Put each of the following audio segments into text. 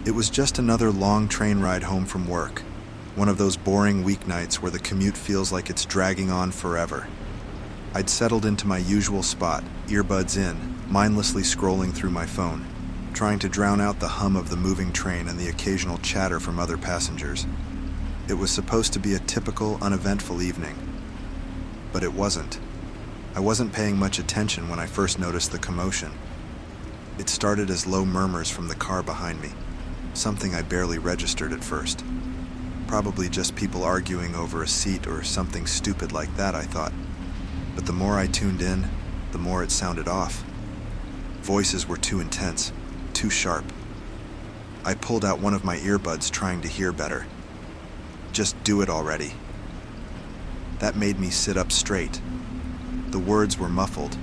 It was just another long train ride home from work, one of those boring weeknights where the commute feels like it's dragging on forever. I'd settled into my usual spot, earbuds in, mindlessly scrolling through my phone, trying to drown out the hum of the moving train and the occasional chatter from other passengers. It was supposed to be a typical, uneventful evening, but it wasn't. I wasn't paying much attention when I first noticed the commotion. It started as low murmurs from the car behind me, something I barely registered at first. Probably just people arguing over a seat or something stupid like that, I thought. But the more I tuned in, the more it sounded off. Voices were too intense, too sharp. I pulled out one of my earbuds trying to hear better. Just do it already. That made me sit up straight. The words were muffled,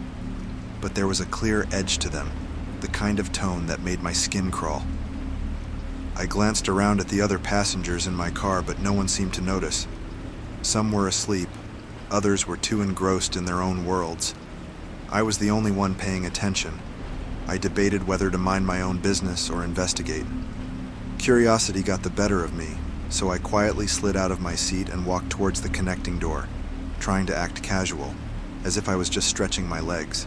but there was a clear edge to them, the kind of tone that made my skin crawl. I glanced around at the other passengers in my car, but no one seemed to notice. Some were asleep, others were too engrossed in their own worlds. I was the only one paying attention. I debated whether to mind my own business or investigate. Curiosity got the better of me, so I quietly slid out of my seat and walked towards the connecting door, trying to act casual, as if I was just stretching my legs.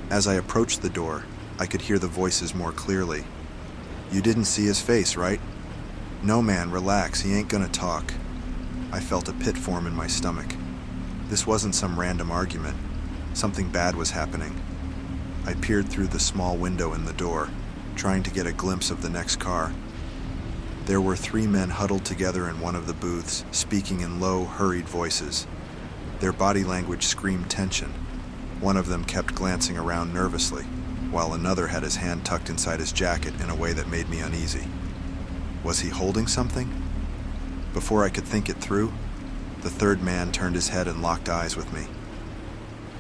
As I approached the door, I could hear the voices more clearly. "You didn't see his face, right?" "No, man, relax, he ain't gonna talk." I felt a pit form in my stomach. This wasn't some random argument. Something bad was happening. I peered through the small window in the door, trying to get a glimpse of the next car. There were 3 men huddled together in one of the booths, speaking in low, hurried voices. Their body language screamed tension. One of them kept glancing around nervously, while another had his hand tucked inside his jacket in a way that made me uneasy. Was he holding something? Before I could think it through, the third man turned his head and locked eyes with me.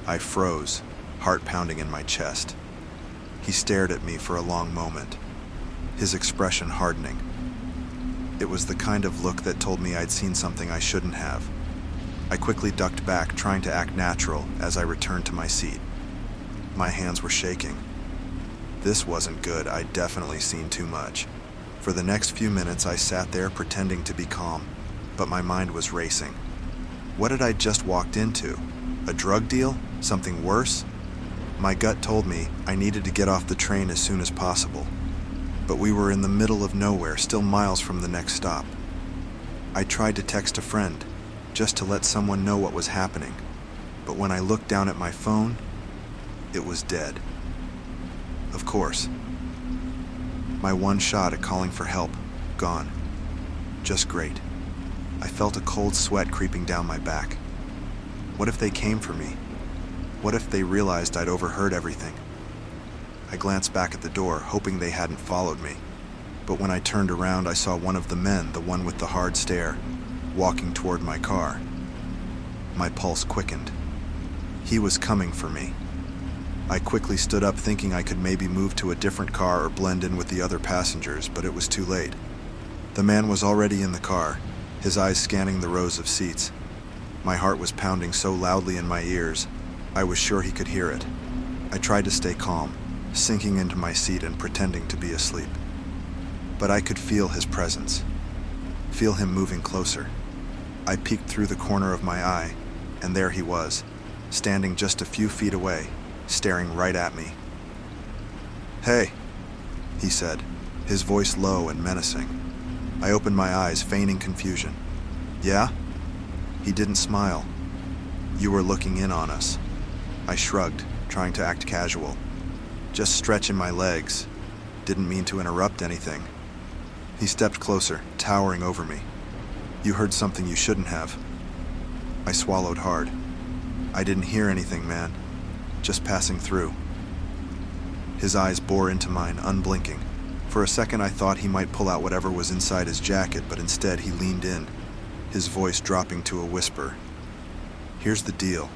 I froze, heart pounding in my chest. He stared at me for a long moment, his expression hardening. It was the kind of look that told me I'd seen something I shouldn't have. I quickly ducked back, trying to act natural as I returned to my seat. My hands were shaking. This wasn't good. I'd definitely seen too much. For the next few minutes, I sat there pretending to be calm, but my mind was racing. What had I just walked into? A drug deal? Something worse? My gut told me I needed to get off the train as soon as possible. But we were in the middle of nowhere, still miles from the next stop. I tried to text a friend, just to let someone know what was happening. But when I looked down at my phone, it was dead. Of course. My one shot at calling for help, gone. Just great. I felt a cold sweat creeping down my back. What if they came for me? What if they realized I'd overheard everything? I glanced back at the door, hoping they hadn't followed me. But when I turned around, I saw one of the men, the one with the hard stare, walking toward my car. My pulse quickened. He was coming for me. I quickly stood up, thinking I could maybe move to a different car or blend in with the other passengers, but it was too late. The man was already in the car, his eyes scanning the rows of seats. My heart was pounding so loudly in my ears, I was sure he could hear it. I tried to stay calm, sinking into my seat and pretending to be asleep. But I could feel his presence, feel him moving closer. I peeked through the corner of my eye, and there he was, standing just a few feet away, staring right at me. "Hey," he said, his voice low and menacing. I opened my eyes, feigning confusion. "Yeah?" He didn't smile. "You were looking in on us." I shrugged, trying to act casual. "Just stretching my legs. Didn't mean to interrupt anything." He stepped closer, towering over me. "You heard something you shouldn't have." I swallowed hard. "I didn't hear anything, man. Just passing through." His eyes bore into mine, unblinking. For a second I thought he might pull out whatever was inside his jacket, but instead he leaned in, his voice dropping to a whisper. "Here's the deal.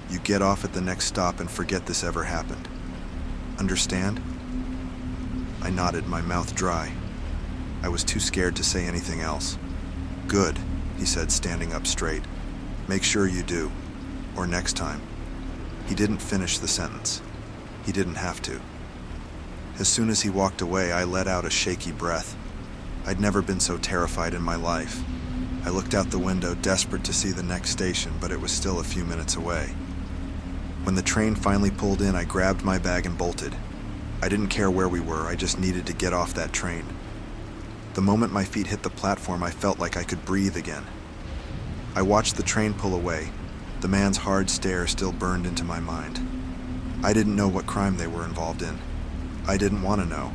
You get off at the next stop and forget this ever happened. Understand?" I nodded, my mouth dry. I was too scared to say anything else. "Good," he said, standing up straight. "Make sure you do. Or next time." He didn't finish the sentence. He didn't have to. As soon as he walked away, I let out a shaky breath. I'd never been so terrified in my life. I looked out the window, desperate to see the next station, but it was still a few minutes away. When the train finally pulled in, I grabbed my bag and bolted. I didn't care where we were, I just needed to get off that train. The moment my feet hit the platform, I felt like I could breathe again. I watched the train pull away. The man's hard stare still burned into my mind. I didn't know what crime they were involved in. I didn't want to know.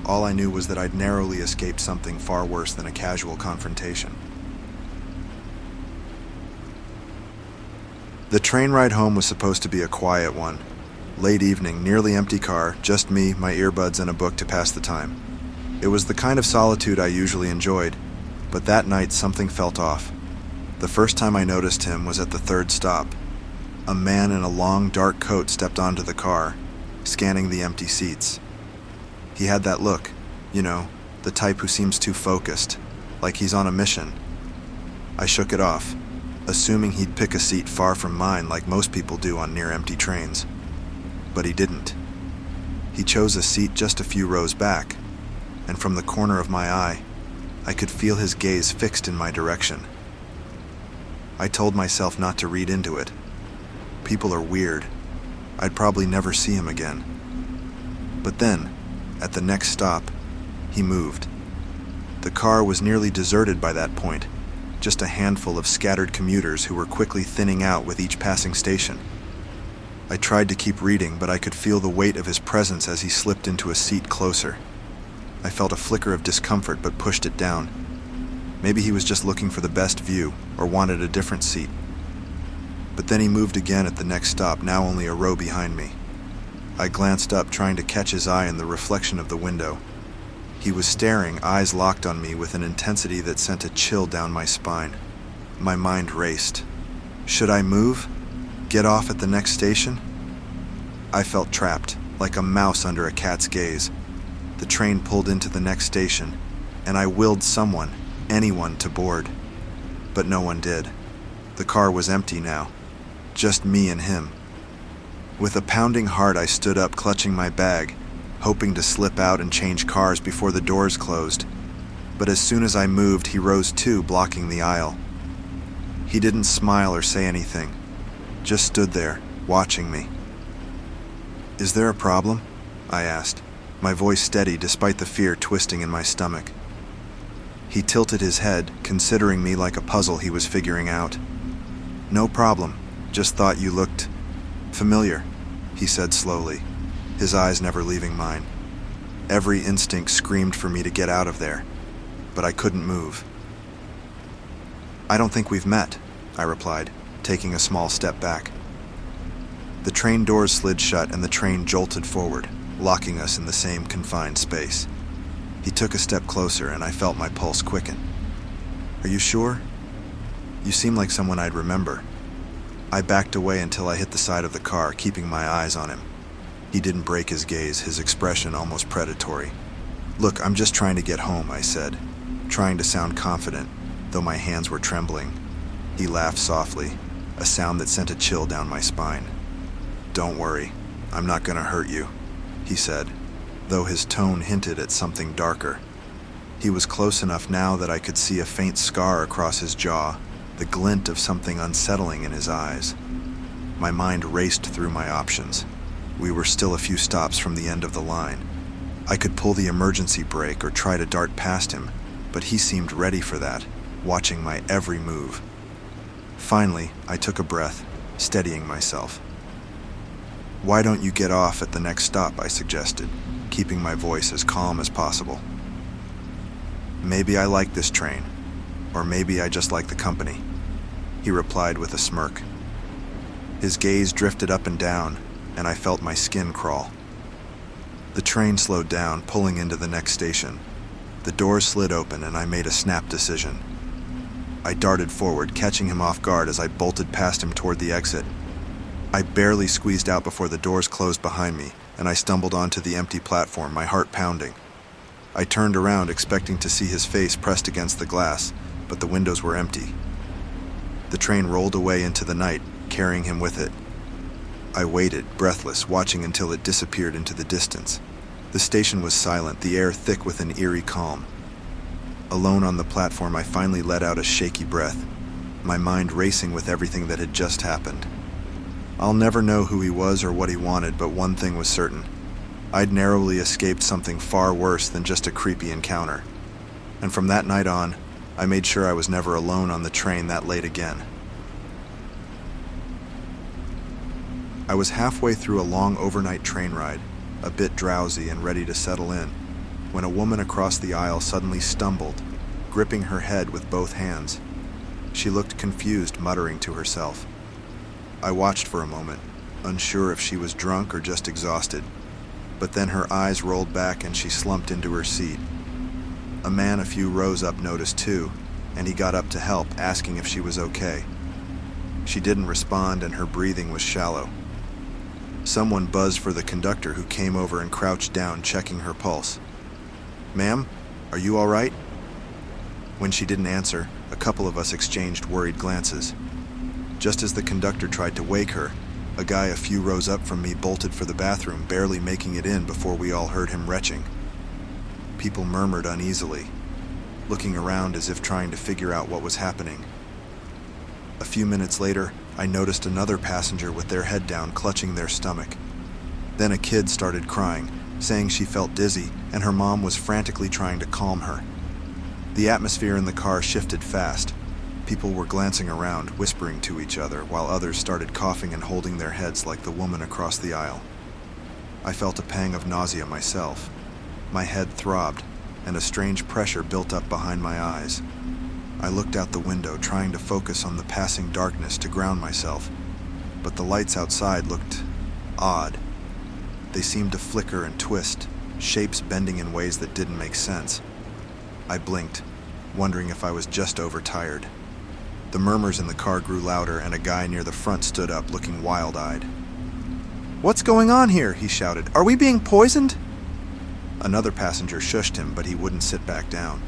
All I knew was that I'd narrowly escaped something far worse than a casual confrontation. The train ride home was supposed to be a quiet one. Late evening, nearly empty car, just me, my earbuds, and a book to pass the time. It was the kind of solitude I usually enjoyed, but that night something felt off. The first time I noticed him was at the third stop. A man in a long, dark coat stepped onto the car, scanning the empty seats. He had that look, you know, the type who seems too focused, like he's on a mission. I shook it off, assuming he'd pick a seat far from mine like most people do on near-empty trains. But he didn't. He chose a seat just a few rows back, and from the corner of my eye, I could feel his gaze fixed in my direction. I told myself not to read into it. People are weird. I'd probably never see him again. But then, at the next stop, he moved. The car was nearly deserted by that point, just a handful of scattered commuters who were quickly thinning out with each passing station. I tried to keep reading, but I could feel the weight of his presence as he slipped into a seat closer. I felt a flicker of discomfort but pushed it down. Maybe he was just looking for the best view or wanted a different seat. But then he moved again at the next stop, now only a row behind me. I glanced up, trying to catch his eye in the reflection of the window. He was staring, eyes locked on me with an intensity that sent a chill down my spine. My mind raced. Should I move? Get off at the next station? I felt trapped, like a mouse under a cat's gaze. The train pulled into the next station, and I willed someone, anyone, to board. But no one did. The car was empty now. Just me and him. With a pounding heart, I stood up, clutching my bag, hoping to slip out and change cars before the doors closed. But as soon as I moved, he rose too, blocking the aisle. He didn't smile or say anything, just stood there, watching me. "Is there a problem?" I asked, my voice steady despite the fear twisting in my stomach. He tilted his head, considering me like a puzzle he was figuring out. "No problem, just thought you looked familiar," he said slowly, his eyes never leaving mine. Every instinct screamed for me to get out of there, but I couldn't move. "I don't think we've met," I replied, taking a small step back. The train doors slid shut and the train jolted forward, locking us in the same confined space. He took a step closer and I felt my pulse quicken. "Are you sure? You seem like someone I'd remember." I backed away until I hit the side of the car, keeping my eyes on him. He didn't break his gaze, his expression almost predatory. "Look, I'm just trying to get home," I said, trying to sound confident, though my hands were trembling. He laughed softly, a sound that sent a chill down my spine. "Don't worry, I'm not gonna hurt you," he said, though his tone hinted at something darker. He was close enough now that I could see a faint scar across his jaw, the glint of something unsettling in his eyes. My mind raced through my options. We were still a few stops from the end of the line. I could pull the emergency brake or try to dart past him, but he seemed ready for that, watching my every move. Finally, I took a breath, steadying myself. "Why don't you get off at the next stop?" I suggested, keeping my voice as calm as possible. "Maybe I like this train, or maybe I just like the company," he replied with a smirk. His gaze drifted up and down, and I felt my skin crawl. The train slowed down, pulling into the next station. The doors slid open and I made a snap decision. I darted forward, catching him off guard as I bolted past him toward the exit. I barely squeezed out before the doors closed behind me, and I stumbled onto the empty platform, my heart pounding. I turned around, expecting to see his face pressed against the glass, but the windows were empty. The train rolled away into the night, carrying him with it. I waited, breathless, watching until it disappeared into the distance. The station was silent, the air thick with an eerie calm. Alone on the platform, I finally let out a shaky breath, my mind racing with everything that had just happened. I'll never know who he was or what he wanted, but one thing was certain. I'd narrowly escaped something far worse than just a creepy encounter. And from that night on, I made sure I was never alone on the train that late again. I was halfway through a long overnight train ride, a bit drowsy and ready to settle in, when a woman across the aisle suddenly stumbled, gripping her head with both hands. She looked confused, muttering to herself. I watched for a moment, unsure if she was drunk or just exhausted, but then her eyes rolled back and she slumped into her seat. A man a few rows up noticed too, and he got up to help, asking if she was okay. She didn't respond and her breathing was shallow. Someone buzzed for the conductor, who came over and crouched down, checking her pulse. "Ma'am, are you all right?" When she didn't answer, a couple of us exchanged worried glances. Just as the conductor tried to wake her, a guy a few rows up from me bolted for the bathroom, barely making it in before we all heard him retching. People murmured uneasily, looking around as if trying to figure out what was happening. A few minutes later, I noticed another passenger with their head down, clutching their stomach. Then a kid started crying, saying she felt dizzy, and her mom was frantically trying to calm her. The atmosphere in the car shifted fast. People were glancing around, whispering to each other, while others started coughing and holding their heads like the woman across the aisle. I felt a pang of nausea myself. My head throbbed, and a strange pressure built up behind my eyes. I looked out the window, trying to focus on the passing darkness to ground myself, but the lights outside looked odd. They seemed to flicker and twist, shapes bending in ways that didn't make sense. I blinked, wondering if I was just overtired. The murmurs in the car grew louder, and a guy near the front stood up, looking wild-eyed. "What's going on here?" he shouted. "Are we being poisoned?" Another passenger shushed him, but he wouldn't sit back down.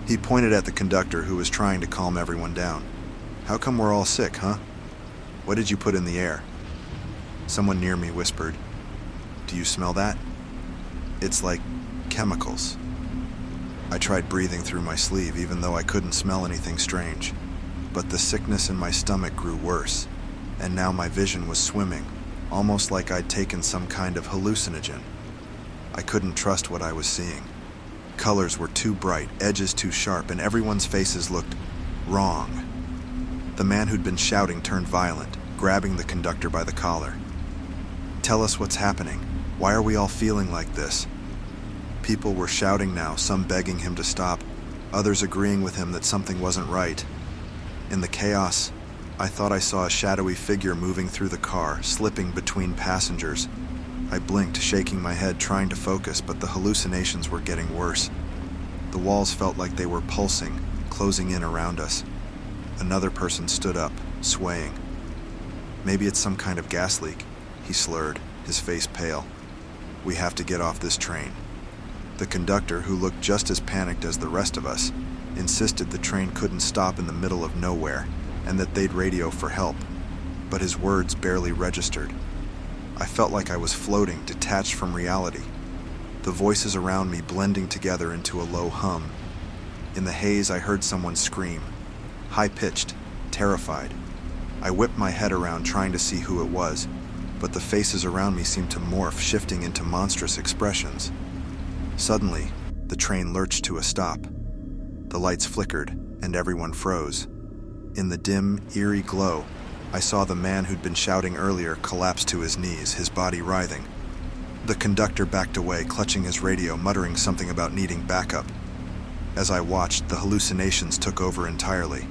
He pointed at the conductor, who was trying to calm everyone down. "How come we're all sick, huh? What did you put in the air?" Someone near me whispered, "Do you smell that? It's like chemicals." I tried breathing through my sleeve, even though I couldn't smell anything strange. But the sickness in my stomach grew worse, and now my vision was swimming, almost like I'd taken some kind of hallucinogen. I couldn't trust what I was seeing. Colors were too bright, edges too sharp, and everyone's faces looked wrong. The man who'd been shouting turned violent, grabbing the conductor by the collar. "Tell us what's happening. Why are we all feeling like this?" People were shouting now, some begging him to stop, others agreeing with him that something wasn't right. In the chaos, I thought I saw a shadowy figure moving through the car, slipping between passengers. I blinked, shaking my head, trying to focus, but the hallucinations were getting worse. The walls felt like they were pulsing, closing in around us. Another person stood up, swaying. "Maybe it's some kind of gas leak," he slurred, his face pale. "We have to get off this train." The conductor, who looked just as panicked as the rest of us, insisted the train couldn't stop in the middle of nowhere and that they'd radio for help, but his words barely registered. I felt like I was floating, detached from reality, the voices around me blending together into a low hum. In the haze, I heard someone scream, high-pitched, terrified. I whipped my head around, trying to see who it was, but the faces around me seemed to morph, shifting into monstrous expressions. Suddenly, the train lurched to a stop. The lights flickered, and everyone froze. In the dim, eerie glow, I saw the man who'd been shouting earlier collapse to his knees, his body writhing. The conductor backed away, clutching his radio, muttering something about needing backup. As I watched, the hallucinations took over entirely.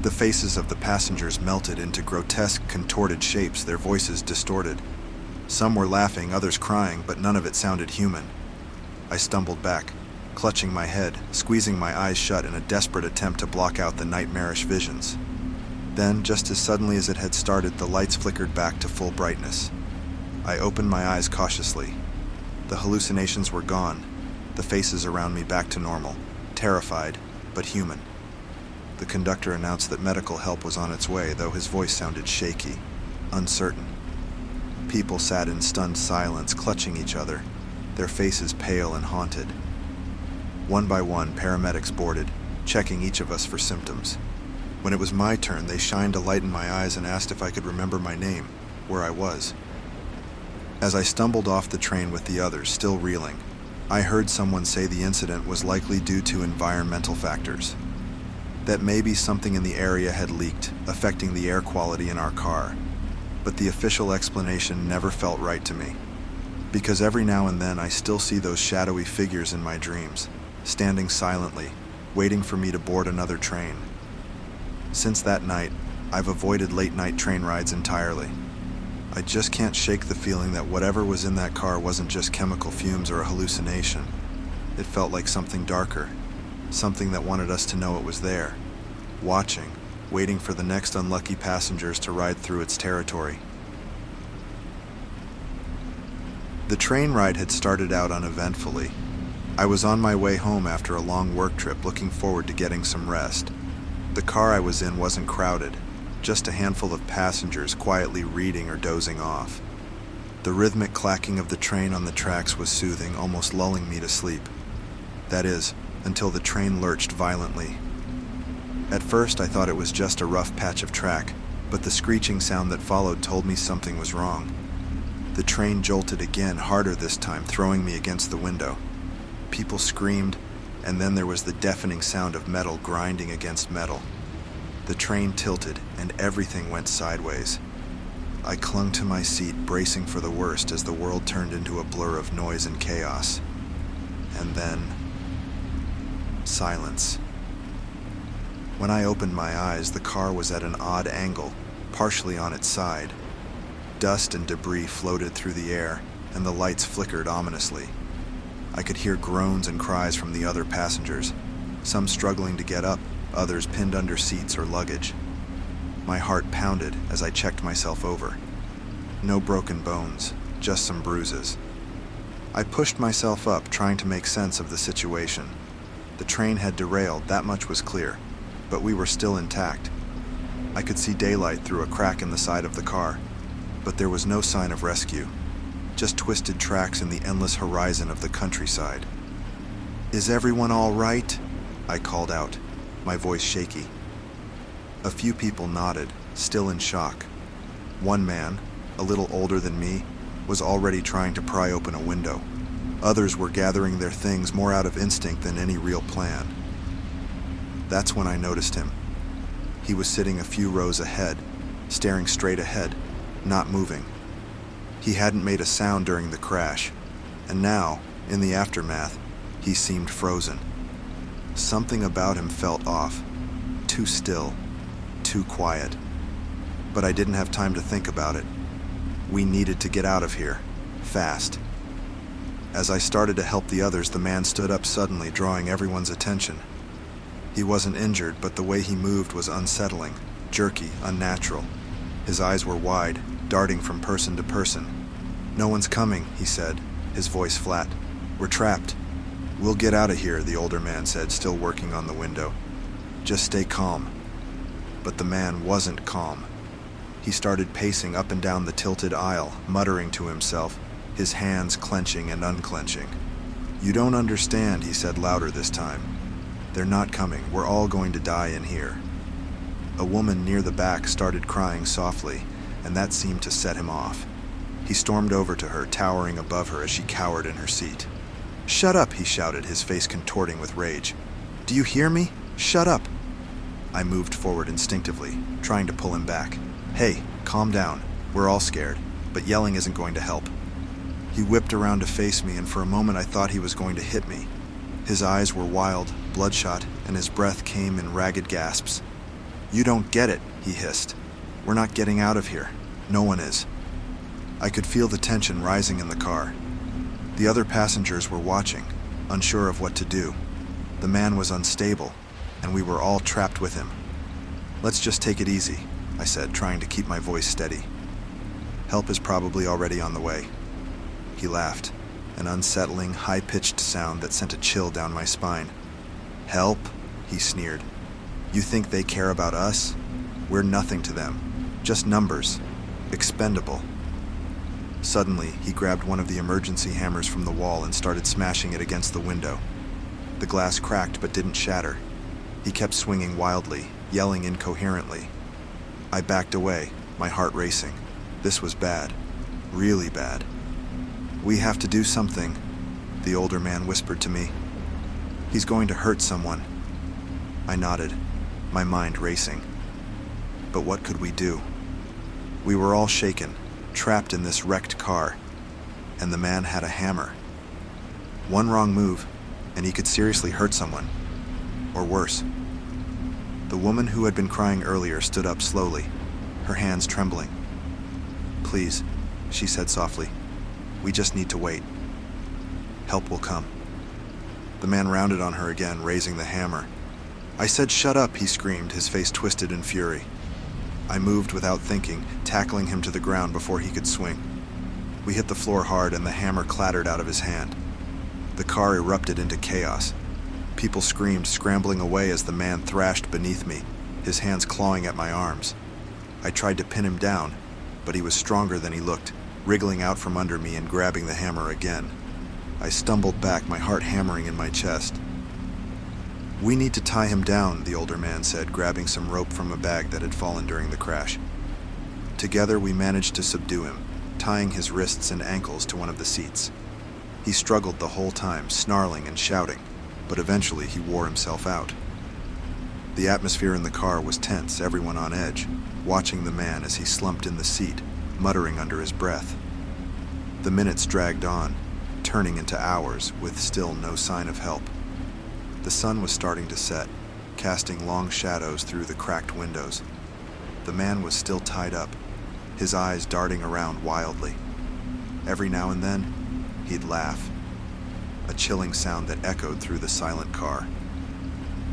The faces of the passengers melted into grotesque, contorted shapes, their voices distorted. Some were laughing, others crying, but none of it sounded human. I stumbled back, clutching my head, squeezing my eyes shut in a desperate attempt to block out the nightmarish visions. Then, just as suddenly as it had started, the lights flickered back to full brightness. I opened my eyes cautiously. The hallucinations were gone, the faces around me back to normal, terrified, but human. The conductor announced that medical help was on its way, though his voice sounded shaky, uncertain. People sat in stunned silence, clutching each other, their faces pale and haunted. One by one, paramedics boarded, checking each of us for symptoms. When it was my turn, they shined a light in my eyes and asked if I could remember my name, where I was. As I stumbled off the train with the others, still reeling, I heard someone say the incident was likely due to environmental factors. That maybe something in the area had leaked, affecting the air quality in our car. But the official explanation never felt right to me. Because every now and then I still see those shadowy figures in my dreams, standing silently, waiting for me to board another train. Since that night, I've avoided late-night train rides entirely. I just can't shake the feeling that whatever was in that car wasn't just chemical fumes or a hallucination. It felt like something darker, something that wanted us to know it was there, watching, waiting for the next unlucky passengers to ride through its territory. The train ride had started out uneventfully. I was on my way home after a long work trip, looking forward to getting some rest. The car I was in wasn't crowded, just a handful of passengers quietly reading or dozing off. The rhythmic clacking of the train on the tracks was soothing, almost lulling me to sleep. That is, until the train lurched violently. At first, I thought it was just a rough patch of track, but the screeching sound that followed told me something was wrong. The train jolted again, harder this time, throwing me against the window. People screamed, and then there was the deafening sound of metal grinding against metal. The train tilted, and everything went sideways. I clung to my seat, bracing for the worst as the world turned into a blur of noise and chaos. And then, silence. When I opened my eyes, the car was at an odd angle, partially on its side. Dust and debris floated through the air, and the lights flickered ominously. I could hear groans and cries from the other passengers, some struggling to get up, others pinned under seats or luggage. My heart pounded as I checked myself over. No broken bones, just some bruises. I pushed myself up, trying to make sense of the situation. The train had derailed, that much was clear, but we were still intact. I could see daylight through a crack in the side of the car, but there was no sign of rescue, just twisted tracks in the endless horizon of the countryside. "Is everyone all right?" I called out, my voice shaky. A few people nodded, still in shock. One man, a little older than me, was already trying to pry open a window. Others were gathering their things more out of instinct than any real plan. That's when I noticed him. He was sitting a few rows ahead, staring straight ahead, not moving. He hadn't made a sound during the crash, and now, in the aftermath, he seemed frozen. Something about him felt off, too still, too quiet. But I didn't have time to think about it. We needed to get out of here, fast. As I started to help the others, the man stood up suddenly, drawing everyone's attention. He wasn't injured, but the way he moved was unsettling, jerky, unnatural. His eyes were wide, darting from person to person. "No one's coming," he said, his voice flat. "We're trapped." "We'll get out of here," the older man said, still working on the window. "Just stay calm." But the man wasn't calm. He started pacing up and down the tilted aisle, muttering to himself, his hands clenching and unclenching. "You don't understand," he said louder this time. "They're not coming. We're all going to die in here." A woman near the back started crying softly, and that seemed to set him off. He stormed over to her, towering above her as she cowered in her seat. "Shut up," he shouted, his face contorting with rage. "Do you hear me? Shut up!" I moved forward instinctively, trying to pull him back. "Hey, calm down. We're all scared, but yelling isn't going to help." He whipped around to face me, and for a moment I thought he was going to hit me. His eyes were wild, bloodshot, and his breath came in ragged gasps. "You don't get it," he hissed. "We're not getting out of here. No one is." I could feel the tension rising in the car. The other passengers were watching, unsure of what to do. The man was unstable, and we were all trapped with him. "Let's just take it easy," I said, trying to keep my voice steady. "Help is probably already on the way." He laughed, an unsettling, high-pitched sound that sent a chill down my spine. "Help?" he sneered. "You think they care about us? We're nothing to them. Just numbers. Expendable." Suddenly, he grabbed one of the emergency hammers from the wall and started smashing it against the window. The glass cracked but didn't shatter. He kept swinging wildly, yelling incoherently. I backed away, my heart racing. This was bad. Really bad. "We have to do something," the older man whispered to me. "He's going to hurt someone." I nodded, my mind racing. But what could we do? We were all shaken, trapped in this wrecked car, and the man had a hammer. One wrong move, and he could seriously hurt someone. Or worse. The woman who had been crying earlier stood up slowly, her hands trembling. "Please," she said softly. "We just need to wait. Help will come." The man rounded on her again, raising the hammer. "I said shut up," he screamed, his face twisted in fury. I moved without thinking, tackling him to the ground before he could swing. We hit the floor hard and the hammer clattered out of his hand. The car erupted into chaos. People screamed, scrambling away as the man thrashed beneath me, his hands clawing at my arms. I tried to pin him down, but he was stronger than he looked, wriggling out from under me and grabbing the hammer again. I stumbled back, my heart hammering in my chest. "We need to tie him down," the older man said, grabbing some rope from a bag that had fallen during the crash. Together we managed to subdue him, tying his wrists and ankles to one of the seats. He struggled the whole time, snarling and shouting, but eventually he wore himself out. The atmosphere in the car was tense, everyone on edge, watching the man as he slumped in the seat, muttering under his breath. The minutes dragged on, turning into hours with still no sign of help. The sun was starting to set, casting long shadows through the cracked windows. The man was still tied up, his eyes darting around wildly. Every now and then, he'd laugh, a chilling sound that echoed through the silent car.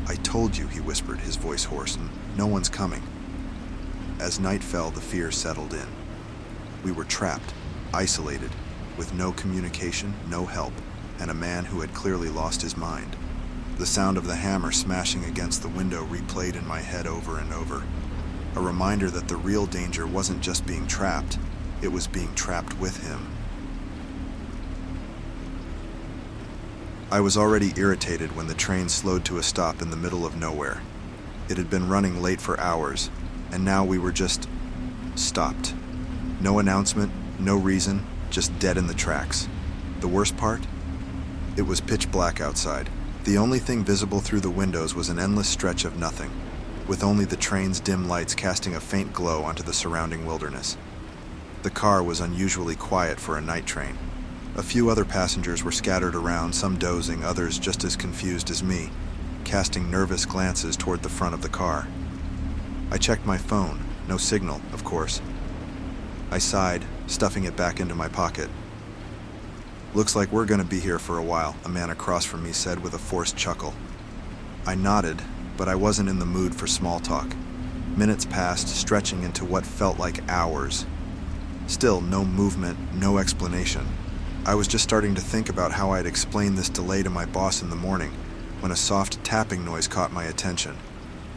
"I told you," he whispered, his voice hoarse, "and no one's coming." As night fell, the fear settled in. We were trapped, isolated, with no communication, no help, and a man who had clearly lost his mind. The sound of the hammer smashing against the window replayed in my head over and over. A reminder that the real danger wasn't just being trapped, it was being trapped with him. I was already irritated when the train slowed to a stop in the middle of nowhere. It had been running late for hours, and now we were just stopped. No announcement, no reason, just dead in the tracks. The worst part? It was pitch black outside. The only thing visible through the windows was an endless stretch of nothing, with only the train's dim lights casting a faint glow onto the surrounding wilderness. The car was unusually quiet for a night train. A few other passengers were scattered around, some dozing, others just as confused as me, casting nervous glances toward the front of the car. I checked my phone. No signal, of course. I sighed, stuffing it back into my pocket. "Looks like we're going to be here for a while," a man across from me said with a forced chuckle. I nodded, but I wasn't in the mood for small talk. Minutes passed, stretching into what felt like hours. Still, no movement, no explanation. I was just starting to think about how I'd explain this delay to my boss in the morning, when a soft tapping noise caught my attention.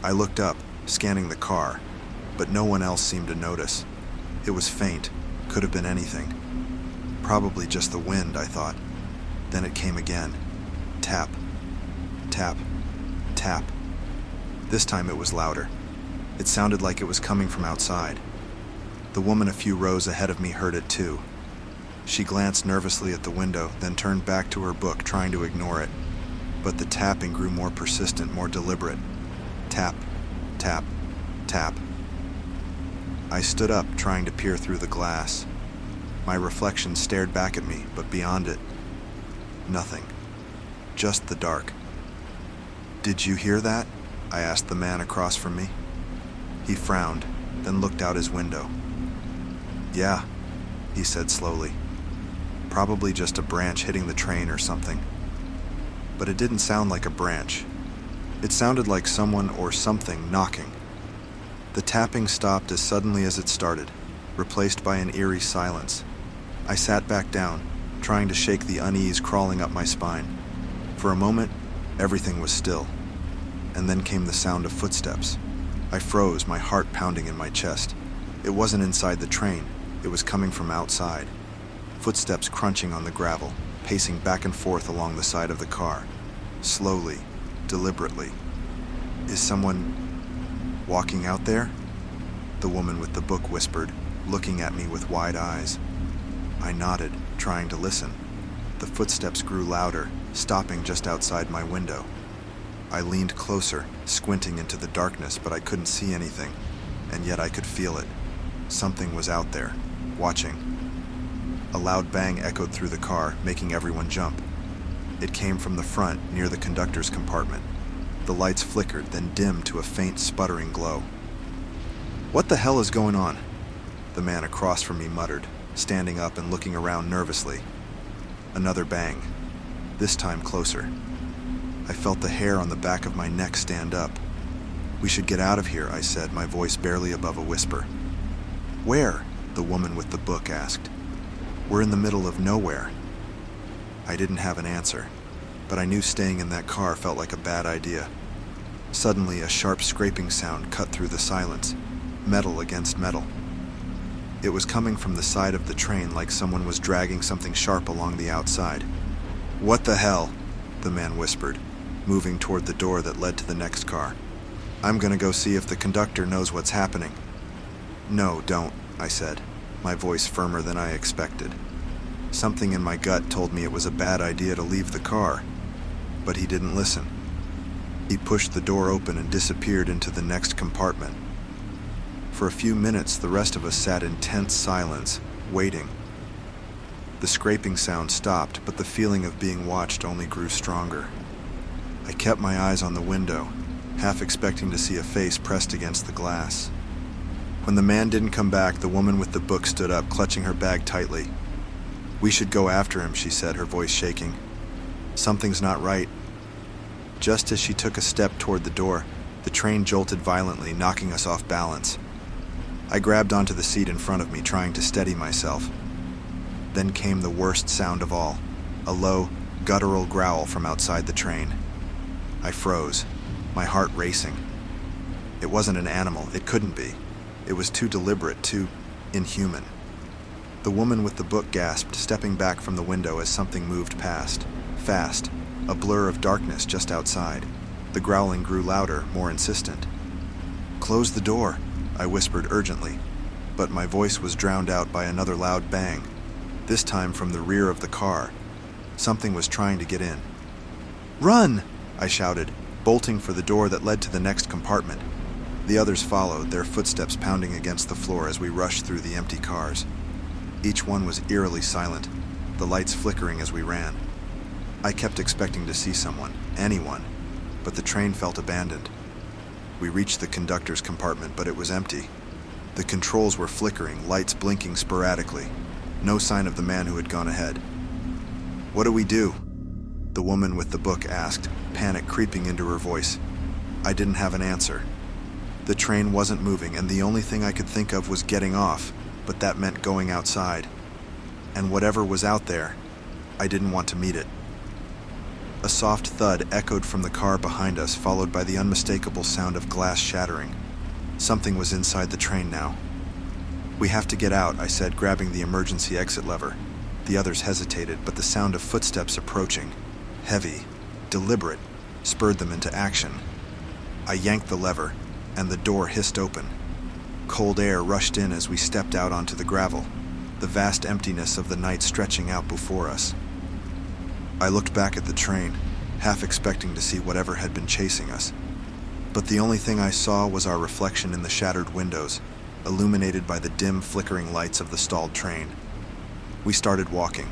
I looked up, scanning the car, but no one else seemed to notice. It was faint, could have been anything. Probably just the wind, I thought. Then it came again. Tap, tap, tap. This time it was louder. It sounded like it was coming from outside. The woman a few rows ahead of me heard it too. She glanced nervously at the window, then turned back to her book, trying to ignore it. But the tapping grew more persistent, more deliberate. Tap, tap, tap. I stood up, trying to peer through the glass. My reflection stared back at me, but beyond it, nothing. Just the dark. "Did you hear that?" I asked the man across from me. He frowned, then looked out his window. "Yeah," he said slowly. "Probably just a branch hitting the train or something." But it didn't sound like a branch. It sounded like someone or something knocking. The tapping stopped as suddenly as it started, replaced by an eerie silence. I sat back down, trying to shake the unease crawling up my spine. For a moment, everything was still. And then came the sound of footsteps. I froze, my heart pounding in my chest. It wasn't inside the train, it was coming from outside. Footsteps crunching on the gravel, pacing back and forth along the side of the car. slowly, deliberately. "Is someone walking out there?" the woman with the book whispered, looking at me with wide eyes. I nodded, trying to listen. The footsteps grew louder, stopping just outside my window. I leaned closer, squinting into the darkness, but I couldn't see anything, and yet I could feel it. Something was out there, watching. A loud bang echoed through the car, making everyone jump. It came from the front, near the conductor's compartment. The lights flickered, then dimmed to a faint, sputtering glow. "What the hell is going on?" the man across from me muttered, standing up and looking around nervously. Another bang, this time closer. I felt the hair on the back of my neck stand up. "We should get out of here," I said, my voice barely above a whisper. "Where?" the woman with the book asked. "We're in the middle of nowhere." I didn't have an answer, but I knew staying in that car felt like a bad idea. Suddenly, a sharp scraping sound cut through the silence, metal against metal. It was coming from the side of the train, like someone was dragging something sharp along the outside. "What the hell?" the man whispered, moving toward the door that led to the next car. "I'm gonna go see if the conductor knows what's happening." "No, don't," I said, my voice firmer than I expected. Something in my gut told me it was a bad idea to leave the car, but he didn't listen. He pushed the door open and disappeared into the next compartment. For a few minutes, the rest of us sat in tense silence, waiting. The scraping sound stopped, but the feeling of being watched only grew stronger. I kept my eyes on the window, half expecting to see a face pressed against the glass. When the man didn't come back, the woman with the book stood up, clutching her bag tightly. "We should go after him," she said, her voice shaking. "Something's not right." Just as she took a step toward the door, the train jolted violently, knocking us off balance. I grabbed onto the seat in front of me, trying to steady myself. Then came the worst sound of all, a low, guttural growl from outside the train. I froze, my heart racing. It wasn't an animal, it couldn't be. It was too deliberate, too inhuman. The woman with the book gasped, stepping back from the window as something moved past. Fast, a blur of darkness just outside. The growling grew louder, more insistent. "Close the door," I whispered urgently, but my voice was drowned out by another loud bang, this time from the rear of the car. Something was trying to get in. "Run!" I shouted, bolting for the door that led to the next compartment. The others followed, their footsteps pounding against the floor as we rushed through the empty cars. Each one was eerily silent, the lights flickering as we ran. I kept expecting to see someone, anyone, but the train felt abandoned. We reached the conductor's compartment, but it was empty. The controls were flickering, lights blinking sporadically. No sign of the man who had gone ahead. "What do we do?" the woman with the book asked, panic creeping into her voice. I didn't have an answer. The train wasn't moving, and the only thing I could think of was getting off, but that meant going outside. And whatever was out there, I didn't want to meet it. A soft thud echoed from the car behind us, followed by the unmistakable sound of glass shattering. Something was inside the train now. "We have to get out," I said, grabbing the emergency exit lever. The others hesitated, but the sound of footsteps approaching, heavy, deliberate, spurred them into action. I yanked the lever, and the door hissed open. Cold air rushed in as we stepped out onto the gravel, the vast emptiness of the night stretching out before us. I looked back at the train, half expecting to see whatever had been chasing us. But the only thing I saw was our reflection in the shattered windows, illuminated by the dim, flickering lights of the stalled train. We started walking,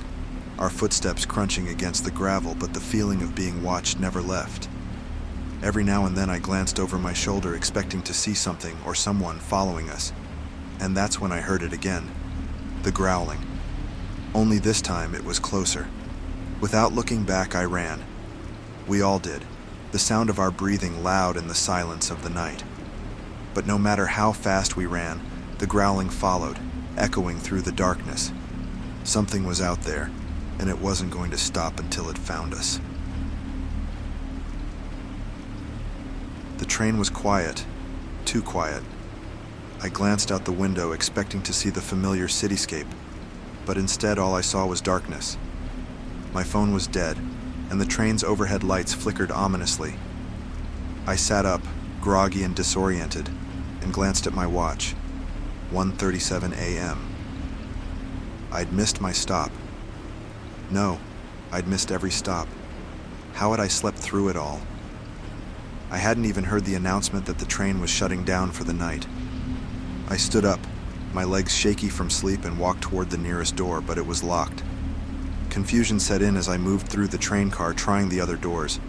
our footsteps crunching against the gravel, but the feeling of being watched never left. Every now and then I glanced over my shoulder, expecting to see something or someone following us. And that's when I heard it again, the growling. Only this time it was closer. Without looking back, I ran. We all did, the sound of our breathing loud in the silence of the night. But no matter how fast we ran, the growling followed, echoing through the darkness. Something was out there, and it wasn't going to stop until it found us. The train was quiet, too quiet. I glanced out the window, expecting to see the familiar cityscape, but instead all I saw was darkness. My phone was dead, and the train's overhead lights flickered ominously. I sat up, groggy and disoriented, and glanced at my watch. 1:37 a.m. I'd missed my stop. No, I'd missed every stop. How had I slept through it all? I hadn't even heard the announcement that the train was shutting down for the night. I stood up, my legs shaky from sleep, and walked toward the nearest door, but it was locked. Confusion set in as I moved through the train car, trying the other doors.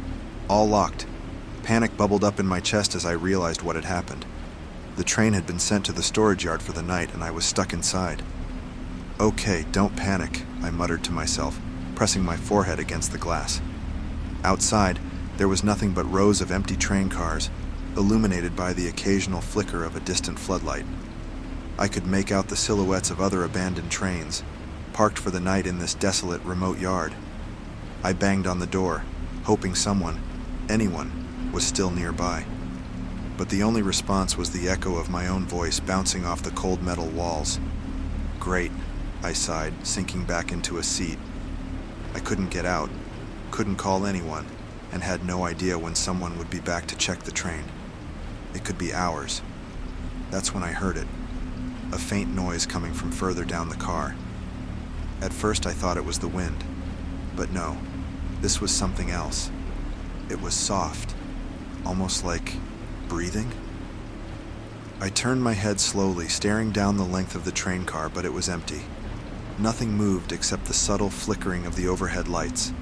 All locked. Panic bubbled up in my chest as I realized what had happened. The train had been sent to the storage yard for the night, and I was stuck inside. Okay, don't panic, I muttered to myself, pressing my forehead against the glass. Outside, there was nothing but rows of empty train cars, illuminated by the occasional flicker of a distant floodlight. I could make out the silhouettes of other abandoned trains, parked for the night in this desolate, remote yard. I banged on the door, hoping someone, anyone, was still nearby. But the only response was the echo of my own voice bouncing off the cold metal walls. Great, I sighed, sinking back into a seat. I couldn't get out, couldn't call anyone, and had no idea when someone would be back to check the train. It could be hours. That's when I heard it, a faint noise coming from further down the car. At first I thought it was the wind, but no, this was something else. It was soft, almost like breathing. I turned my head slowly, staring down the length of the train car, but it was empty. Nothing moved except the subtle flickering of the overhead lights.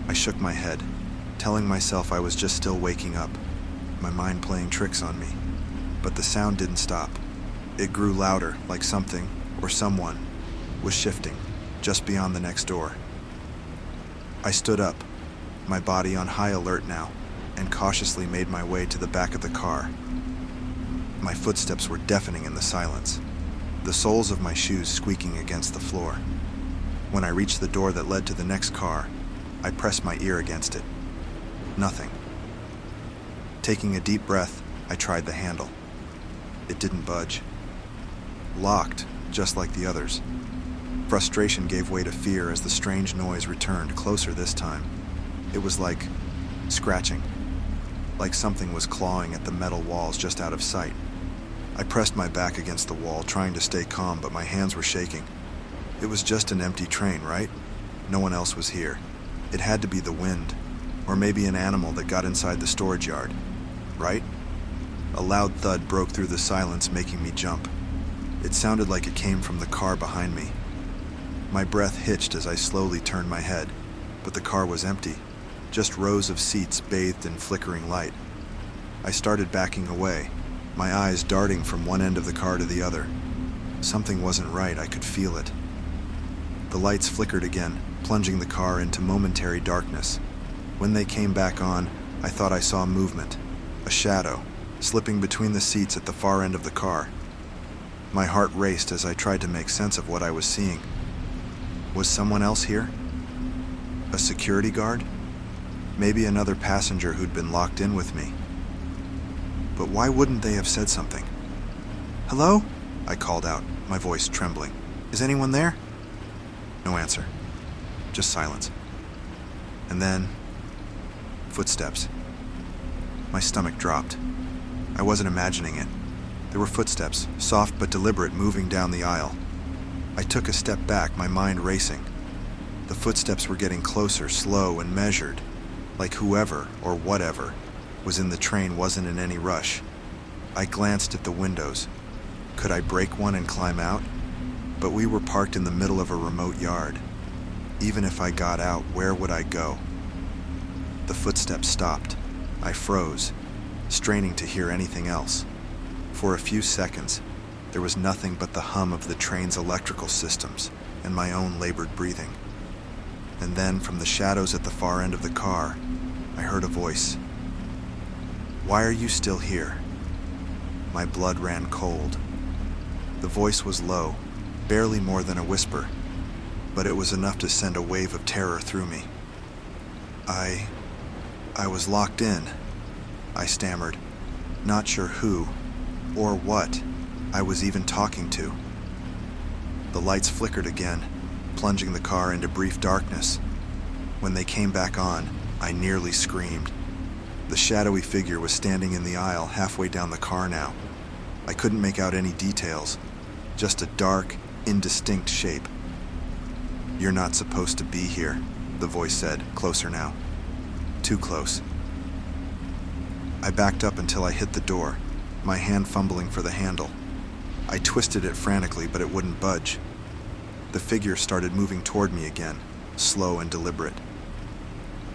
I shook my head, telling myself I was just still waking up, my mind playing tricks on me. But the sound didn't stop. It grew louder, like something, or someone, was shifting, just beyond the next door. I stood up, my body on high alert now, and cautiously made my way to the back of the car. My footsteps were deafening in the silence, the soles of my shoes squeaking against the floor. When I reached the door that led to the next car, I pressed my ear against it. Nothing. Taking a deep breath, I tried the handle. It didn't budge. Locked, just like the others. Frustration gave way to fear as the strange noise returned, closer this time. It was like scratching, like something was clawing at the metal walls just out of sight. I pressed my back against the wall, trying to stay calm, but my hands were shaking. It was just an empty train, right? No one else was here. It had to be the wind, or maybe an animal that got inside the storage yard, right? A loud thud broke through the silence, making me jump. It sounded like it came from the car behind me. My breath hitched as I slowly turned my head, but the car was empty, just rows of seats bathed in flickering light. I started backing away, my eyes darting from one end of the car to the other. Something wasn't right, I could feel it. The lights flickered again, plunging the car into momentary darkness. When they came back on, I thought I saw movement, a shadow, slipping between the seats at the far end of the car. My heart raced as I tried to make sense of what I was seeing. Was someone else here? A security guard? Maybe another passenger who'd been locked in with me. But why wouldn't they have said something? Hello? I called out, my voice trembling. Is anyone there? No answer. Just silence. And then, footsteps. My stomach dropped. I wasn't imagining it. There were footsteps, soft but deliberate, moving down the aisle. I took a step back, my mind racing. The footsteps were getting closer, slow and measured, like whoever, or whatever, was in the train wasn't in any rush. I glanced at the windows. Could I break one and climb out? But we were parked in the middle of a remote yard. Even if I got out, where would I go? The footsteps stopped. I froze, straining to hear anything else. For a few seconds, there was nothing but the hum of the train's electrical systems and my own labored breathing. And then, from the shadows at the far end of the car, I heard a voice. "Why are you still here?" My blood ran cold. The voice was low, barely more than a whisper, but it was enough to send a wave of terror through me. I was locked in, I stammered, not sure who, or what, I was even talking to. The lights flickered again, plunging the car into brief darkness. When they came back on, I nearly screamed. The shadowy figure was standing in the aisle halfway down the car now. I couldn't make out any details, just a dark, indistinct shape. "You're not supposed to be here," the voice said, closer now. Too close. I backed up until I hit the door, my hand fumbling for the handle. I twisted it frantically, but it wouldn't budge. The figure started moving toward me again, slow and deliberate.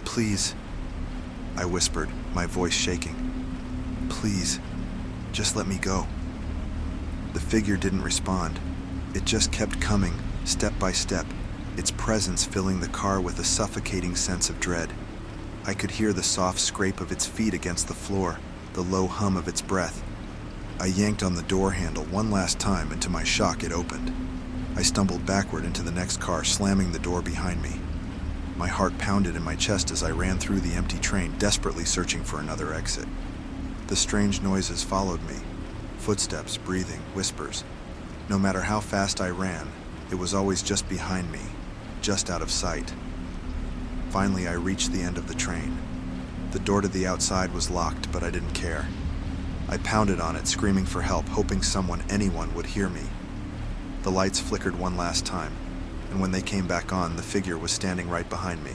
"Please," I whispered, my voice shaking. "Please, just let me go." The figure didn't respond. It just kept coming, step by step, its presence filling the car with a suffocating sense of dread. I could hear the soft scrape of its feet against the floor, the low hum of its breath. I yanked on the door handle one last time, and to my shock it opened. I stumbled backward into the next car, slamming the door behind me. My heart pounded in my chest as I ran through the empty train, desperately searching for another exit. The strange noises followed me. Footsteps, breathing, whispers. No matter how fast I ran, it was always just behind me, just out of sight. Finally, I reached the end of the train. The door to the outside was locked, but I didn't care. I pounded on it, screaming for help, hoping someone, anyone, would hear me. The lights flickered one last time, and when they came back on, the figure was standing right behind me.